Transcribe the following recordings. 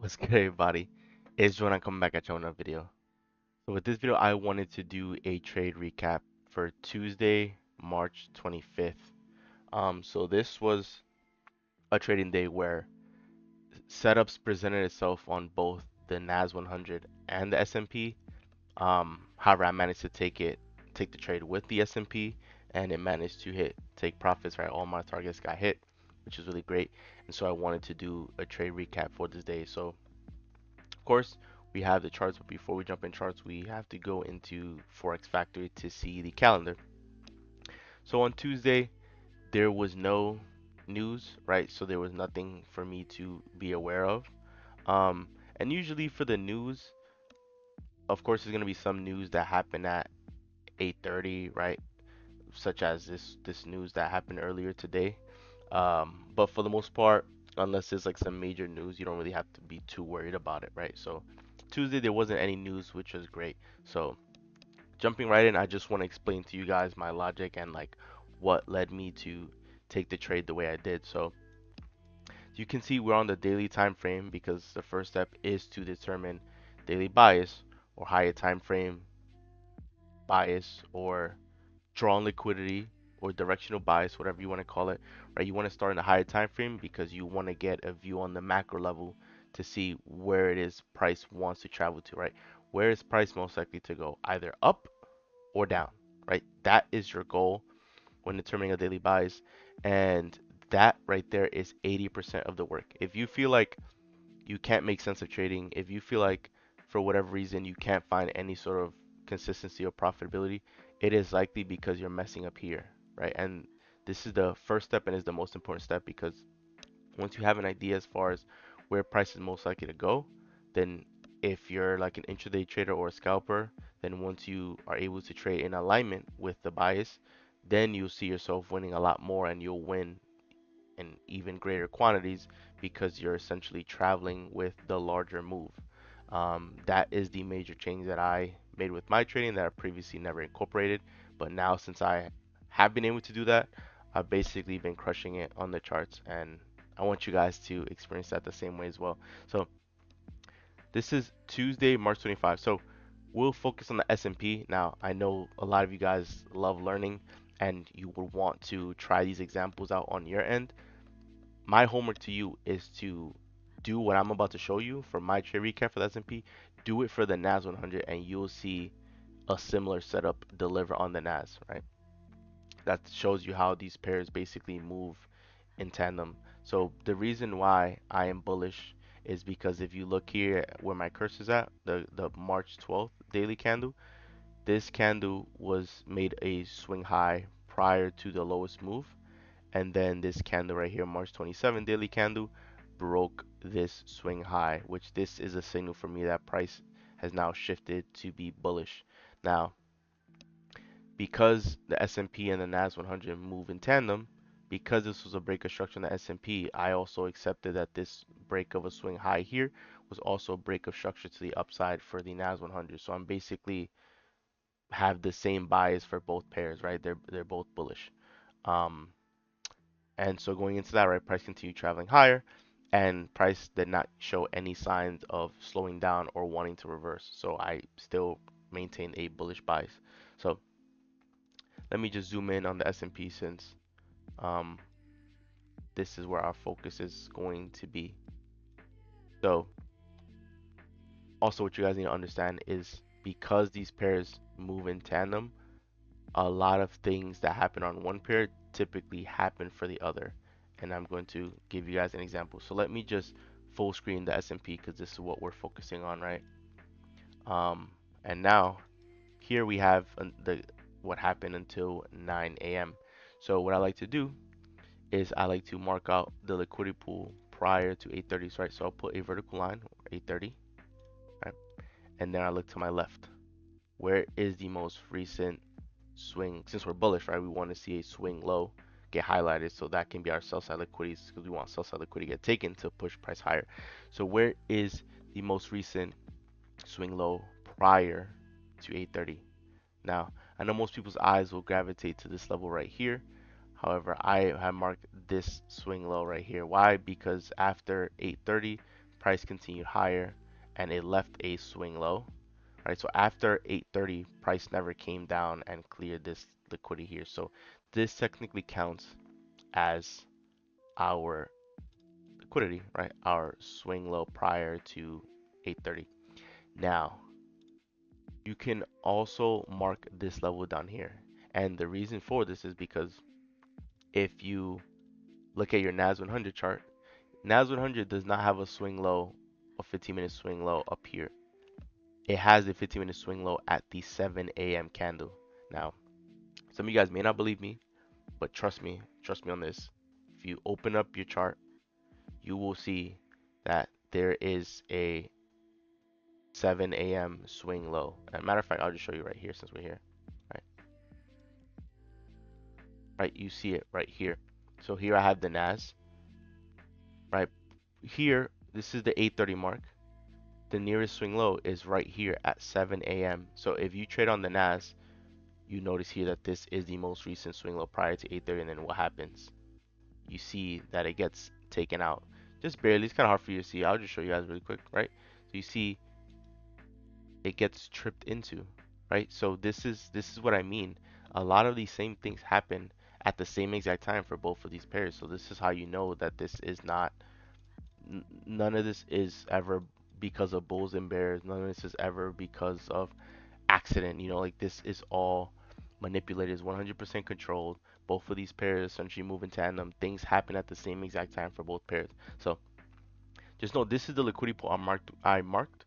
What's good, everybody? It's Jordan coming back at you on another video. So with this video, I wanted to do a trade recap for Tuesday, March 25th. So this was a trading day where setups presented itself on both the Nas 100 and the S&P. However, I managed to take the trade with the S&P, and it managed to take profits. Right, all my targets got hit, which is really great. And so I wanted to do a trade recap for this day. So of course, we have the charts, but before we jump in charts, we have to go into Forex Factory to see the calendar. So on Tuesday, there was no news, right? So there was nothing for me to be aware of. Um, and usually for the news, of course, there's gonna be some news that happened at 8:30, right? Such as this news that happened earlier today. But for the most part, unless there's like some major news, you don't really have to be too worried about it, right? So Tuesday there wasn't any news, which was great. So jumping right in, I just want to explain to you guys my logic and like what led me to take the trade the way I did. So you can see we're on the daily time frame because the first step is to determine daily bias or higher time frame bias or drawn liquidity or directional bias, whatever you want to call it, right? You want to start in a higher time frame because you want to get a view on the macro level to see where it is price wants to travel to, right? Where is price most likely to go? Either up or down, right? That is your goal when determining a daily bias. And that right there is 80% of the work. If you feel like you can't make sense of trading, if you feel like for whatever reason you can't find any sort of consistency or profitability, it is likely because you're messing up here, right? And this is the first step and is the most important step because once you have an idea as far as where price is most likely to go, then if you're like an intraday trader or a scalper, then once you are able to trade in alignment with the bias, then you'll see yourself winning a lot more and you'll win in even greater quantities because you're essentially traveling with the larger move. That is the major change that I made with my trading that I previously never incorporated. But now, since I have been able to do that, I've basically been crushing it on the charts, and I want you guys to experience that the same way as well. So this is Tuesday, March 25. So we'll focus on the S&P. Now, I know a lot of you guys love learning and you would want to try these examples out on your end. My homework to you is to do what I'm about to show you for my trade recap for the S&P. Do it for the Nas 100, and you'll see a similar setup deliver on the Nas, right? That shows you how these pairs basically move in tandem. So the reason why I am bullish is because if you look here where my cursor is at, the March 12th daily candle, this candle was made a swing high prior to the lowest move, and then this candle right here, March 27 daily candle, broke this swing high, which this is a signal for me that price has now shifted to be bullish. Now, because the S&P and the Nas 100 move in tandem, because this was a break of structure in the S&P, I also accepted that this break of a swing high here was also a break of structure to the upside for the Nas 100. So I'm basically have the same bias for both pairs, right? They're both bullish. Um, And so going into that, right, price continued traveling higher, and price did not show any signs of slowing down or wanting to reverse. So I still maintain a bullish bias. So let me just zoom in on the S&P since um, this is where our focus is going to be. So also what you guys need to understand is because these pairs move in tandem, a lot of things that happen on one pair typically happen for the other. And I'm going to give you guys an example. So let me just full screen the S&P because this is what we're focusing on, right? Um, and now here we have the what happened until 9 a.m. So what I like to do is I like to mark out the liquidity pool prior to 8:30, right? So I'll put a vertical line, 8:30, right? And then I look to my left. Where is the most recent swing? Since we're bullish, right? We want to see a swing low get highlighted, so that can be our sell side liquidity because we want sell side liquidity to get taken to push price higher. So where is the most recent swing low prior to 8:30? Now, I know most people's eyes will gravitate to this level right here. However, I have marked this swing low right here. Why? Because after 8:30, price continued higher and it left a swing low. Right, so after 8:30, price never came down and cleared this liquidity here. So this technically counts as our liquidity, right? Our swing low prior to 8:30. Now, you can also mark this level down here. And the reason for this is because if you look at your NAS 100 chart, NAS 100 does not have a swing low, a 15-minute swing low up here. It has a 15-minute swing low at the 7 a.m. candle. Now, some of you guys may not believe me, but trust me on this. If you open up your chart, you will see that there is a 7 a.m. swing low. As a matter of fact, I'll just show you right here since we're here. Right, right, you see it right here. So here I have the NAS. Right here, this is the 8:30 mark. The nearest swing low is right here at 7 a.m. So if you trade on the NAS, you notice here that this is the most recent swing low prior to 8:30, and then what happens? You see that it gets taken out just barely. It's kind of hard for you to see. I'll just show you guys really quick, right? So you see it gets tripped into, right? So this is what I mean. A lot of these same things happen at the same exact time for both of these pairs. So this is how you know that this is not none of this is ever because of bulls and bears. None of this is ever because of accident. You know, like this is all manipulated, is 100% controlled. Both of these pairs essentially move in tandem. Things happen at the same exact time for both pairs. So just know this is the liquidity pool I marked,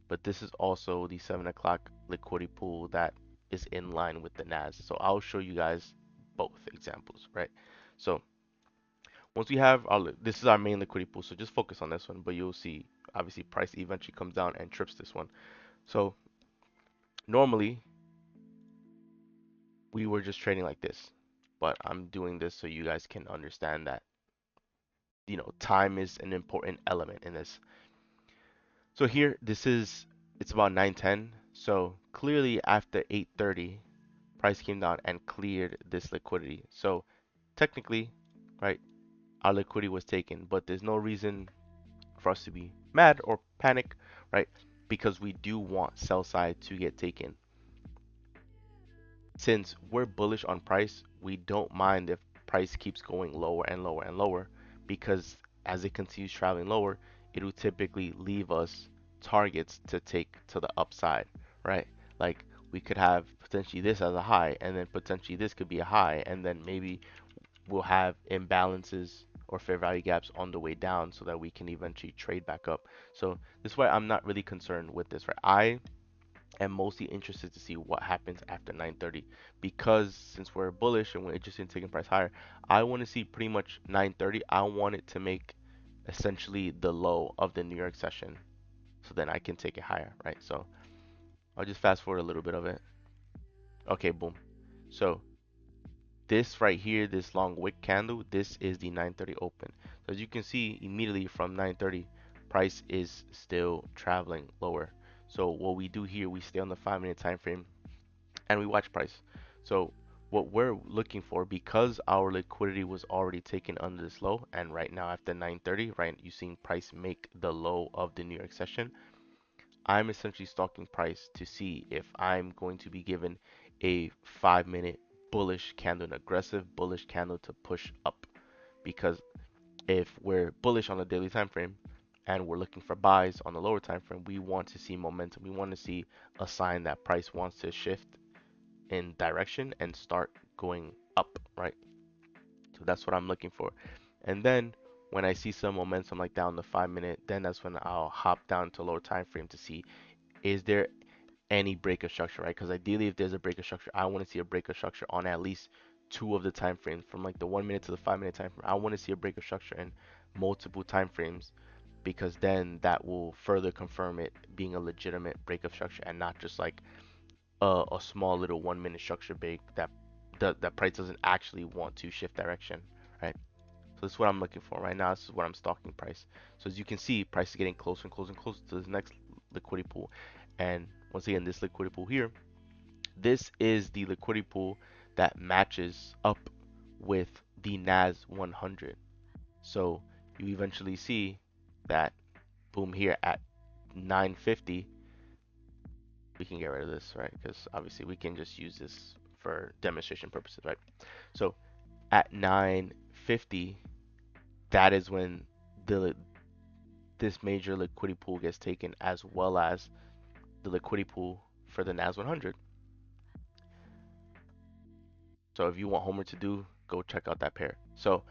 but this is also the 7 o'clock liquidity pool that is in line with the NAS. So I'll show you guys both examples, right? So once we have this is our main liquidity pool. So just focus on this one, but you'll see obviously price eventually comes down and trips this one. So normally we were just trading like this, but I'm doing this so you guys can understand that, time is an important element in this. So here, it's about 9:10. So clearly after 8:30, price came down and cleared this liquidity. So technically, right, our liquidity was taken, but there's no reason for us to be mad or panic, right? Because we do want sell side to get taken. Since we're bullish on price, we don't mind if price keeps going lower and lower and lower, because as it continues traveling lower, it will typically leave us targets to take to the upside, right? Like we could have potentially this as a high, and then potentially this could be a high, and then maybe we'll have imbalances or fair value gaps on the way down so that we can eventually trade back up. So this is why I'm not really concerned with this, right? I am mostly interested to see what happens after 9:30, because since we're bullish and we're interested in taking price higher, I want to see pretty much 9:30. I want it to make essentially the low of the New York session, so then I can take it higher, right? So I'll just fast forward a little bit of it. Okay, boom. So this right here, this long wick candle, this is the 9:30 open. So as you can see, immediately from 9:30, price is still traveling lower. So what we do here, we stay on the 5-minute time frame and we watch price. So what we're looking for, because our liquidity was already taken under this low, and right now after 9:30, right, you seen price make the low of the New York session. I'm essentially stalking price to see if I'm going to be given a 5-minute bullish candle, an aggressive bullish candle to push up. Because if we're bullish on the daily time frame and we're looking for buys on the lower time frame, we want to see momentum. We want to see a sign that price wants to shift in direction and start going up, right? So that's what I'm looking for. And then when I see some momentum like down the 5-minute, then that's when I'll hop down to lower time frame to see, is there any break of structure, right? Because ideally, if there's a break of structure, I want to see a break of structure on at least two of the time frames, from like the 1 minute to the 5-minute time frame. I want to see a break of structure in multiple time frames, because then that will further confirm it being a legitimate break of structure and not just like a small little 1-minute structure break that price doesn't actually want to shift direction, right? So this is what I'm looking for right now. This is what I'm stalking price. So as you can see, price is getting closer and closer and closer to this next liquidity pool. And once again, this liquidity pool here, this is the liquidity pool that matches up with the NAS 100. So you eventually see that boom, here at 950, we can get rid of this, right? Because obviously we can just use this for demonstration purposes, right? So at 950, that is when the this major liquidity pool gets taken, as well as the liquidity pool for the NAS 100. So if you want homework to do, go check out that pair. So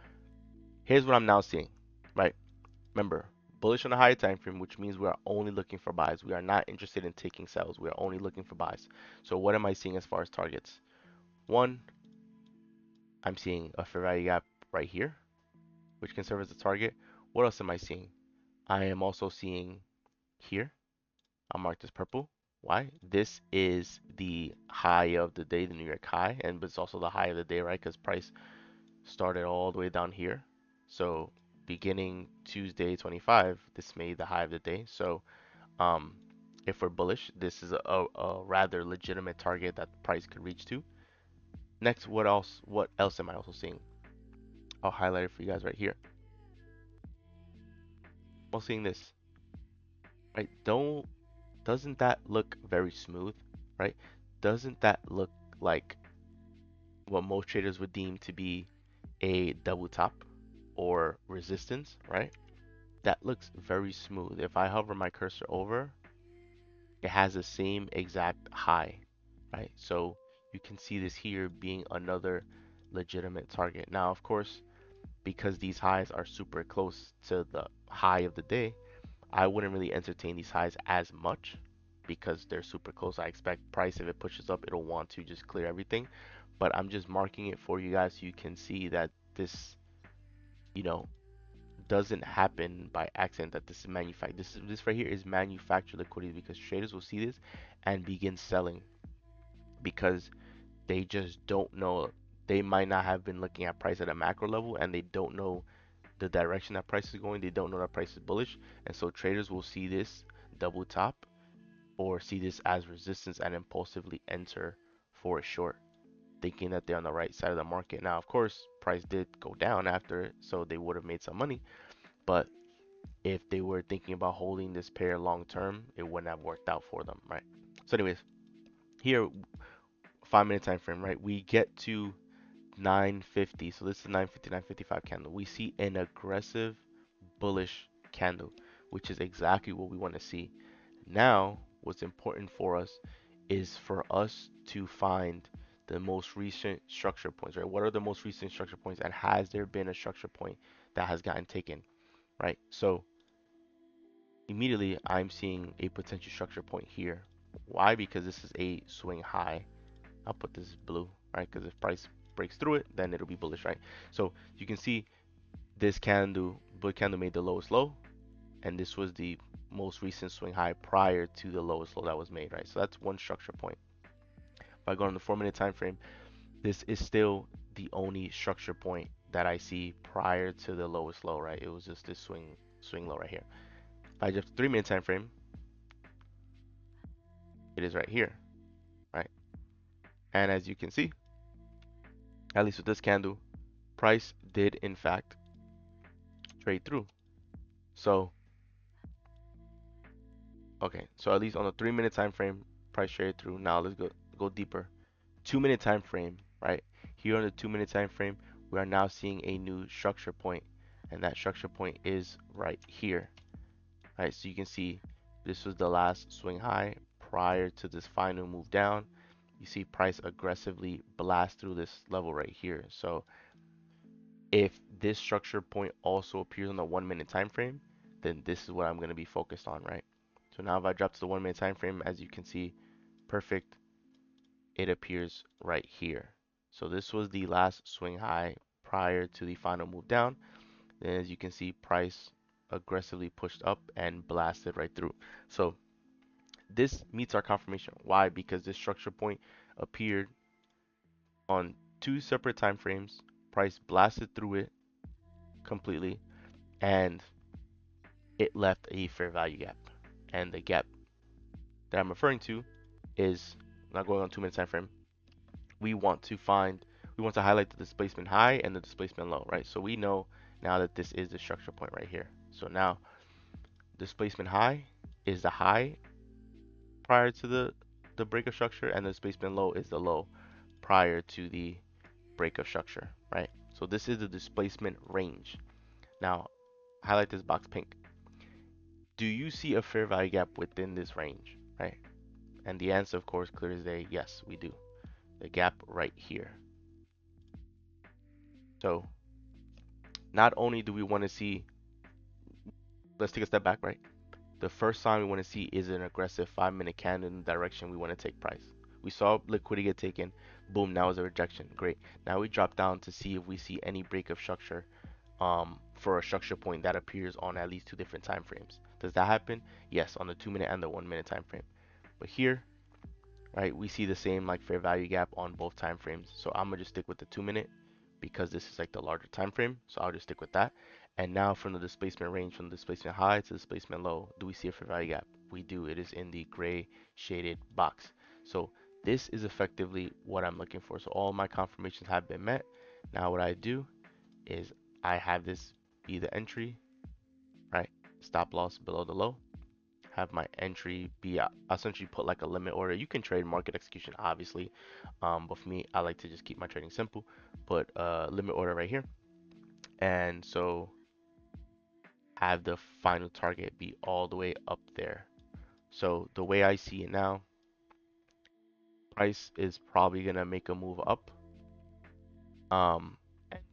here's what I'm now seeing, right? Remember, bullish on the higher time frame, which means we are only looking for buys. We are not interested in taking sells. We are only looking for buys. So what am I seeing as far as targets? One, I'm seeing a fair value gap right here, which can serve as a target. What else am I seeing? I am also seeing here. I'll mark this purple. Why? This is the high of the day, the New York high, and it's also the high of the day, right? Because price started all the way down here. So beginning Tuesday 25, this made the high of the day. So um, if we're bullish, this is a rather legitimate target that the price could reach to. Next, what else? What else am I also seeing? I'll highlight it for you guys right here. I'm seeing this, right? Doesn't that look very smooth, right? Doesn't that look like what most traders would deem to be a double top or resistance, right? That looks very smooth. If I hover my cursor over, it has the same exact high, right? So you can see this here being another legitimate target. Now, of course, because these highs are super close to the high of the day, I wouldn't really entertain these highs as much because they're super close. I expect price, if it pushes up, it'll want to just clear everything. But I'm just marking it for you guys so you can see that this, you know, doesn't happen by accident, that this is manufactured. This right here is manufactured liquidity, because traders will see this and begin selling because they just don't know. They might not have been looking at price at a macro level, and they don't know the direction that price is going. They don't know that price is bullish, and so traders will see this double top or see this as resistance and impulsively enter for a short, thinking that they're on the right side of the market. Now, of course, price did go down after it, so they would have made some money, but if they were thinking about holding this pair long term, it wouldn't have worked out for them, right? So anyways, here, 5 minute time frame, right? We get to 950. So this is 950, 955 candle. We see an aggressive bullish candle, which is exactly what we want to see. Now, what's important for us is for us to find the most recent structure points, right? What are the most recent structure points, and has there been a structure point that has gotten taken, right? So immediately I'm seeing a potential structure point here. Why? Because this is a swing high. I'll put this blue, right? Because if price breaks through it, then it'll be bullish, right? So you can see this candle, blue candle, made the lowest low, and this was the most recent swing high prior to the lowest low that was made, right? So that's one structure point. If I go on the 4 minute time frame, this is still the only structure point that I see prior to the lowest low, right? It was just this swing low right here. If I just 3 minute time frame, it is right here, right? And as you can see, at least with this candle, price did in fact trade through. So okay, so at least on the 3 minute time frame, price traded through. Now let's go deeper. 2 minute time frame, right? Here on the 2 minute time frame, we are now seeing a new structure point, and that structure point is right here, right? So you can see this was the last swing high prior to this final move down. You see price aggressively blast through this level right here. So if this structure point also appears on the 1 minute time frame, then this is what I'm going to be focused on, right? So now if I drop to the 1 minute time frame, as you can see, perfect, it appears right here. So this was the last swing high prior to the final move down. Then as you can see, price aggressively pushed up and blasted right through. So this meets our confirmation. Why? Because this structure point appeared on two separate time frames. Price blasted through it completely, and it left a fair value gap. And the gap that I'm referring to is not going on 2 minute time frame. We want to highlight the displacement high and the displacement low, right? So we know now that this is the structure point right here. So now displacement high is the high prior to the break of structure, and the displacement low is the low prior to the break of structure, right? So this is the displacement range. Now, highlight this box pink. Do you see a fair value gap within this range, right? And the answer, of course, clear as day, yes, we do. The gap right here. So not only do we want to see, let's take a step back, right? The first sign we want to see is an aggressive 5-minute candle in the direction we want to take price. We saw liquidity get taken. Boom, now is a rejection. Great. Now we drop down to see if we see any break of structure for a structure point that appears on at least two different time frames. Does that happen? Yes, on the 2-minute and the 1-minute time frame. But here, right, we see the same like fair value gap on both time frames. So I'm gonna just stick with the 2-minute because this is like the larger time frame. So I'll just stick with that. And now from the displacement range, from the displacement high to displacement low, do we see a fair value gap? We do. It is in the gray shaded box. So this is effectively what I'm looking for. So all my confirmations have been met. Now what I do is I have this be the entry, right? Stop loss below the low. Have my entry be essentially put like a limit order. You can trade market execution, obviously, but for me, I like to just keep my trading simple. Put a limit order right here, and so have the final target be all the way up there. So the way I see it now, price is probably gonna make a move up, and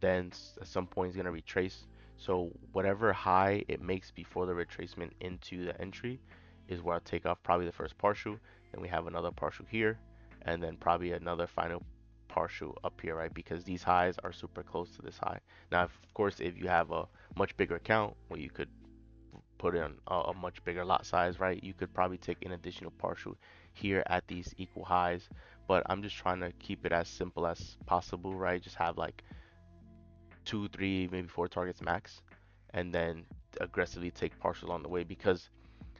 then at some point it's gonna retrace. So whatever high it makes before the retracement into the entry is where I'll take off probably the first partial. Then we have another partial here, and then probably another final partial up here, right? Because these highs are super close to this high. Now, of course, if you have a much bigger account, well, you could put in a much bigger lot size, right? You could probably take an additional partial here at these equal highs. But I'm just trying to keep it as simple as possible, right? Just have like two, three, maybe four targets max, and then aggressively take partials on the way because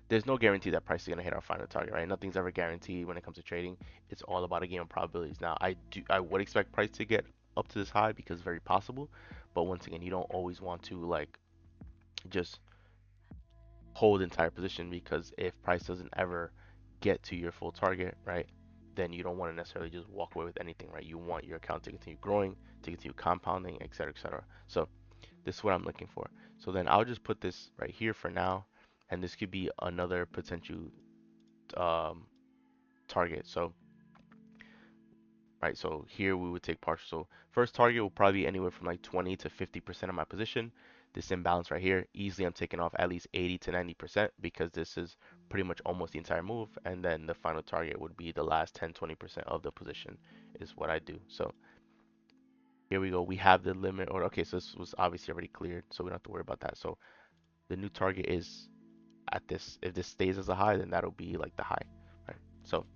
there's no guarantee that price is going to hit our final target, right? Nothing's ever guaranteed when it comes to trading. It's all about a game of probabilities. Now, I would expect price to get up to this high because it's very possible, but once again, you don't always want to like just hold entire position because if price doesn't ever get to your full target, right, then you don't want to necessarily just walk away with anything, right? You want your account to continue growing, to continue compounding, etc., etc. So this is what I'm looking for. So then I'll just put this right here for now, and this could be another potential um, target. So right, so here we would take partial. So first target will probably be anywhere from like 20 to 50% of my position. This imbalance right here, easily I'm taking off at least 80 to 90% because this is pretty much almost the entire move. And then the final target would be the last 10, 20% of the position is what I do. So here we go. We have the limit order. Okay, so this was obviously already cleared, so we don't have to worry about that. So the new target is at this. If this stays as a high, then that'll be like the high, right? So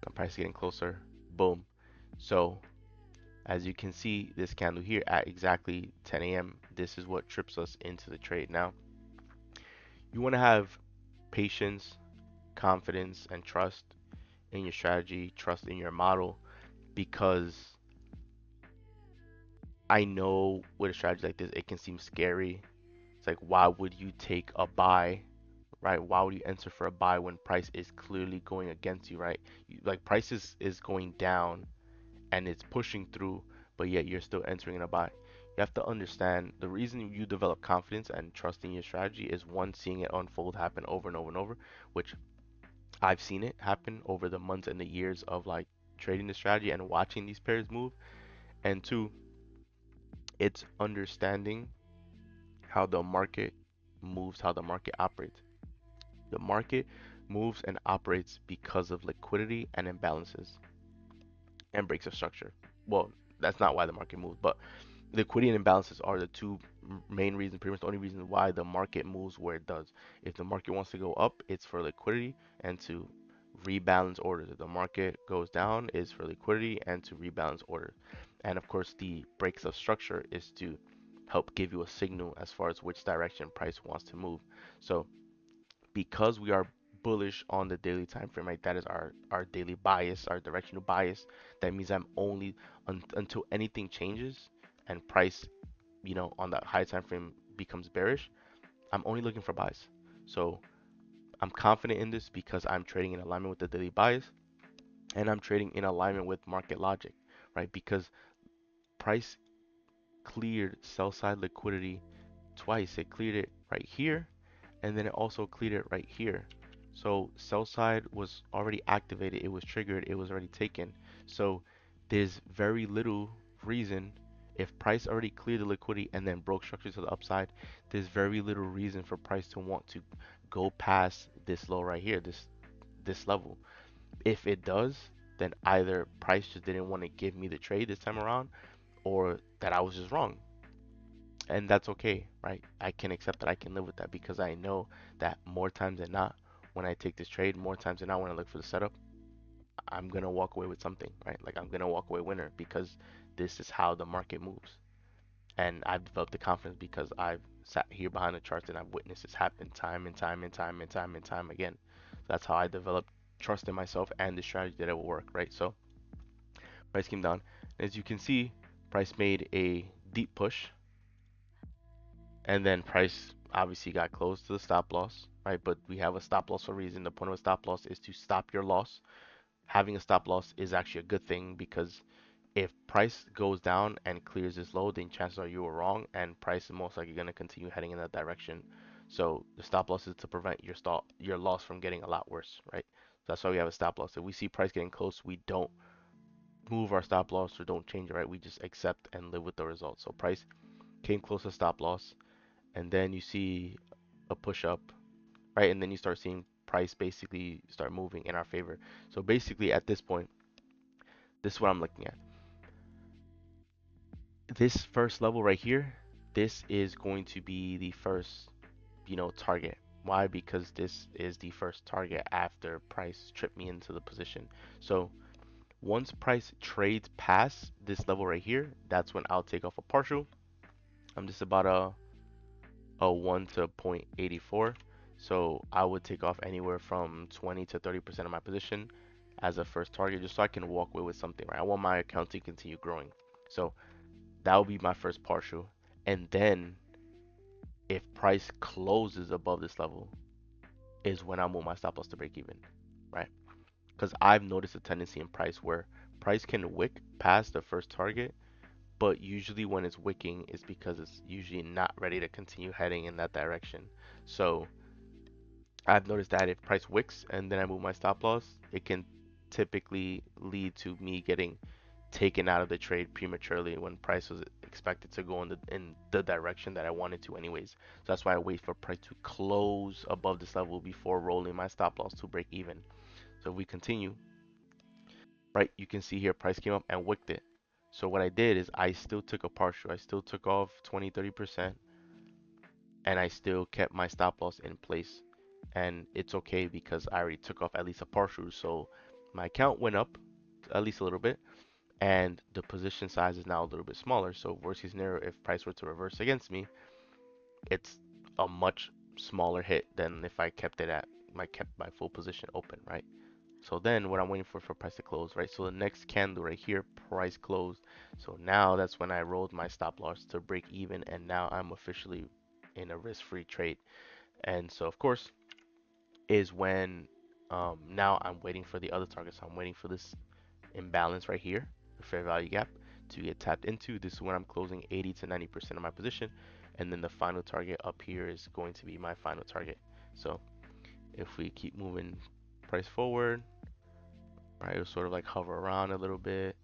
the price is getting closer. Boom. So as you can see, this candle here at exactly 10 a.m., this is what trips us into the trade. Now, you want to have patience, confidence, and trust in your strategy, trust in your model, because I know with a strategy like this, it can seem scary. It's like, why would you take a buy, right? Why would you enter for a buy when price is clearly going against you, right? Like price is going down and it's pushing through, but yet you're still entering in a buy. You have to understand the reason you develop confidence and trust in your strategy is one, seeing it unfold happen over and over and over, which I've seen it happen over the months and the years of like trading the strategy and watching these pairs move. And two, it's understanding how the market moves, how the market operates. The market moves and operates because of liquidity and imbalances and breaks of structure. Well, that's not why the market moves, but liquidity and imbalances are the two main reasons, pretty much the only reason why the market moves where it does. If the market wants to go up, it's for liquidity and to rebalance orders. If the market goes down, it's for liquidity and to rebalance orders. And of course, the breaks of structure is to help give you a signal as far as which direction price wants to move. So because we are bullish on the daily time frame, right? That is our daily bias, our directional bias. That means I'm only until anything changes and price, on that high time frame becomes bearish, I'm only looking for buys. So I'm confident in this because I'm trading in alignment with the daily bias and I'm trading in alignment with market logic, right? Because price cleared sell side liquidity twice. It cleared it right here and then it also cleared it right here. So sell side was already activated, it was triggered, it was already taken. So there's very little reason if price already cleared the liquidity and then broke structure to the upside, there's very little reason for price to want to go past this low right here, this level. If it does, then either price just didn't want to give me the trade this time around or that I was just wrong, and that's okay, right? I can accept that. I can live with that because I know that more times than not, when I take this trade, more times than not, when I look for the setup, I'm gonna walk away with something, right? Like I'm gonna walk away winner because this is how the market moves, and I've developed the confidence because I've sat here behind the charts and I've witnessed this happen time and time and time and time and time again. So that's how I developed trust in myself and the strategy that it will work, right? So price came down. As you can see, price made a deep push and then price obviously got close to the stop loss, right? But we have a stop loss for a reason. The point of a stop loss is to stop your loss. Having a stop loss is actually a good thing because if price goes down and clears this low, then chances are you were wrong, and price is most likely going to continue heading in that direction. So the stop loss is to prevent your loss from getting a lot worse, right? So that's why we have a stop loss. If we see price getting close, we don't move our stop loss or don't change it, right? We just accept and live with the result. So price came close to stop loss, and then you see a push up, right? And then you start seeing price basically start moving in our favor. So basically at this point, this is what I'm looking at. This first level right here, this is going to be the first, target. Why? Because this is the first target after price tripped me into the position. So once price trades past this level right here, that's when I'll take off a partial. I'm just about a 1 to 0.84. So I would take off anywhere from 20 to 30% of my position as a first target just so I can walk away with something, right? I want my account to continue growing. So that will be my first partial. And then if price closes above this level is when I move my stop loss to break even, right? Because I've noticed a tendency in price where price can wick past the first target, but usually when it's wicking is because it's usually not ready to continue heading in that direction. So I've noticed that if price wicks and then I move my stop loss, it can typically lead to me getting taken out of the trade prematurely when price was expected to go in the direction that I wanted to anyways. So that's why I wait for price to close above this level before rolling my stop loss to break even. So if we continue, right, you can see here price came up and wicked it. So what I did is I still took a partial. I still took off 20, 30%, and I still kept my stop loss in place. And it's okay because I already took off at least a partial. So my account went up at least a little bit, and the position size is now a little bit smaller. So worst case scenario, if price were to reverse against me, it's a much smaller hit than if I kept my full position open, right? So then what I'm waiting for price to close, right? So the next candle right here, price closed. So now that's when I rolled my stop loss to break even, and now I'm officially in a risk-free trade. And so of course is when now I'm waiting for the other targets. So I'm waiting for this imbalance right here, the fair value gap, to get tapped into. This is when I'm closing 80 to 90% of my position, and then the final target up here is going to be my final target. So if we keep moving price forward, right, it'll sort of like hover around a little bit,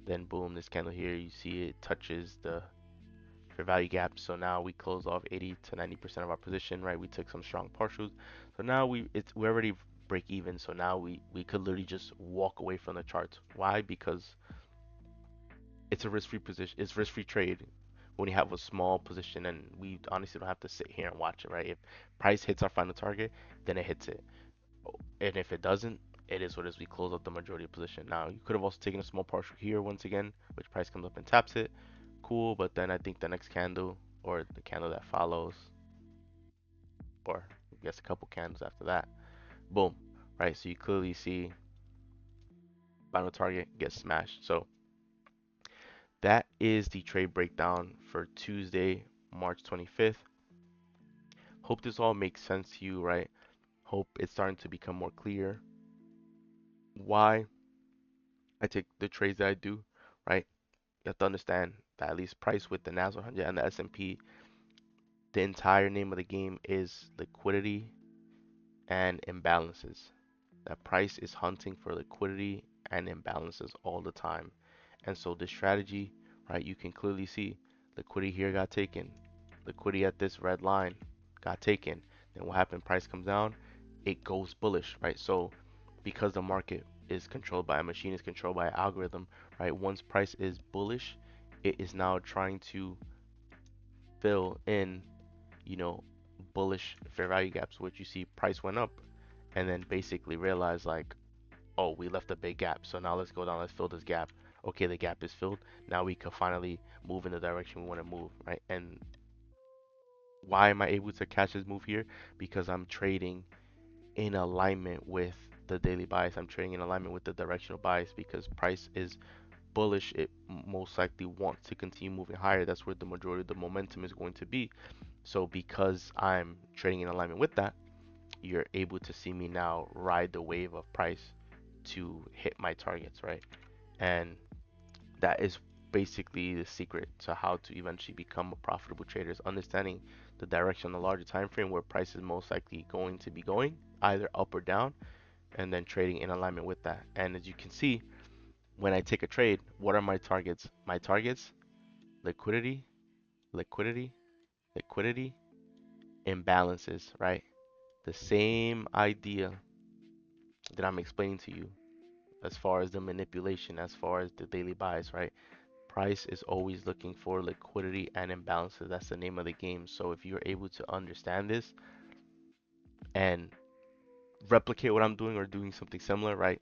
then boom, this candle here, you see it touches the fair value gap. So now we close off 80 to 90% of our position, right? We took some strong partials. So now we already break even. So now we could literally just walk away from the charts. Why? Because it's a risk-free position. It's risk-free trade when you have a small position, and we honestly don't have to sit here and watch it, right? If price hits our final target, then it hits it, and if it doesn't, it is what it is. We close out the majority of position. Now you could have also taken a small partial here once again, which price comes up and taps it. Cool, but then I think the next candle or the candle that follows, or I guess a couple candles after that, boom, right? So you clearly see final target gets smashed. So that is the trade breakdown for Tuesday, March 25th. Hope this all makes sense to you, right? Hope it's starting to become more clear why I take the trades that I do, right? You have to understand that at least price with the Nasdaq 100 and the S&P, the entire name of the game is liquidity and imbalances. That price is hunting for liquidity and imbalances all the time. And so the strategy, right, you can clearly see liquidity here got taken. Liquidity at this red line got taken. Then what happened? Price comes down, it goes bullish, right? So because the market is controlled by a machine, is controlled by an algorithm, right? Once price is bullish, it is now trying to fill in, you know, bullish fair value gaps, which you see price went up and then basically realize like, oh, we left a big gap. So now let's go down, let's fill this gap. Okay, the gap is filled. Now we can finally move in the direction we want to move, right? And why am I able to catch this move here? Because I'm trading in alignment with the daily bias. I'm trading in alignment with the directional bias because price is bullish. It most likely wants to continue moving higher. That's where the majority of the momentum is going to be. So because I'm trading in alignment with that, you're able to see me now ride the wave of price to hit my targets, right? And that is basically the secret to how to eventually become a profitable trader is understanding the direction on the larger time frame where price is most likely going to be going either up or down, and then trading in alignment with that. And as you can see, when I take a trade, what are my targets? My targets: liquidity, liquidity, liquidity, imbalances, right? The same idea that I'm explaining to you as far as the manipulation, as far as the daily bias, right? Price is always looking for liquidity and imbalances. That's the name of the game. So if you're able to understand this and replicate what I'm doing or doing something similar, right,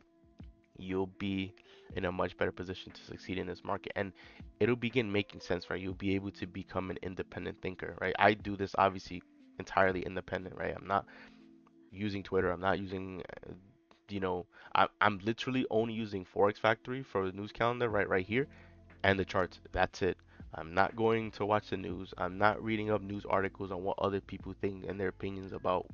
you'll be in a much better position to succeed in this market. And it'll begin making sense, right? You'll be able to become an independent thinker, right? I do this obviously entirely independent, right? I'm not using Twitter. I'm not using, you know, I'm literally only using Forex Factory for the news calendar right here and the charts. That's it. I'm not going to watch the news. I'm not reading up news articles on what other people think and their opinions about.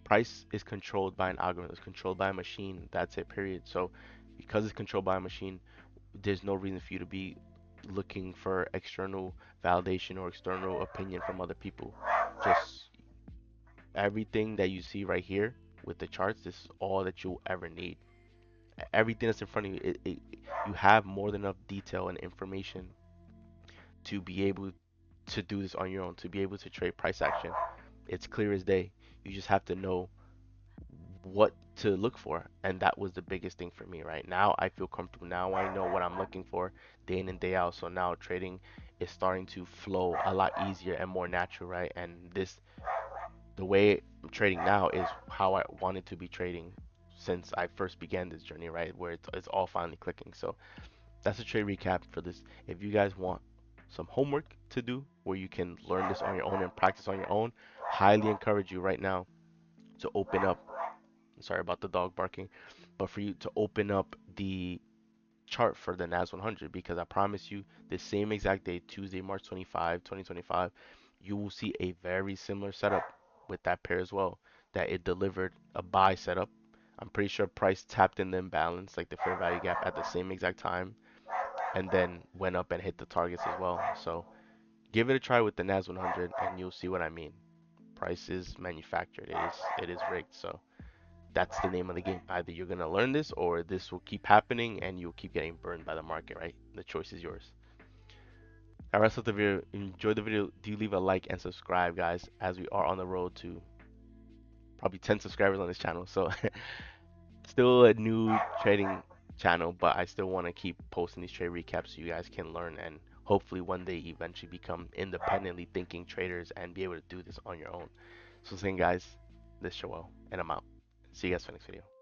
Price is controlled by an algorithm. It's controlled by a machine. That's it, period. So because it's controlled by a machine, there's no reason for you to be looking for external validation or external opinion from other people. Just everything that you see right here with the charts, this is all that you'll ever need. Everything that's in front of you, you have more than enough detail and information to be able to do this on your own, to be able to trade price action. It's clear as day. You just have to know what to look for. And that was the biggest thing for me, right? Now I feel comfortable. Now I know what I'm looking for day in and day out. So now trading is starting to flow a lot easier and more natural, right? And this, the way I'm trading now is how I wanted to be trading since I first began this journey, right? Where it's all finally clicking. So that's a trade recap for this. If you guys want some homework to do where you can learn this on your own and practice on your own, highly encourage you right now to open up. Sorry about the dog barking, but for you to open up the chart for the NAS 100 because I promise you, the same exact day, Tuesday, March 25, 2025, you will see a very similar setup with that pair as well. That it delivered a buy setup. I'm pretty sure price tapped in the imbalance, like the fair value gap, at the same exact time and then went up and hit the targets as well. So give it a try with the NAS 100 and you'll see what I mean. Price is manufactured. It is rigged. So that's the name of the game. Either you're gonna learn this or this will keep happening and you'll keep getting burned by the market, right? The choice is yours. All right, so the video, enjoy the video. Do leave a like and subscribe, guys, as we are on the road to probably 10 subscribers on this channel. So still a new trading channel, but I still want to keep posting these trade recaps so you guys can learn and hopefully one day eventually become independently thinking traders and be able to do this on your own. So saying guys, this is Joel and I'm out. See you guys for the next video.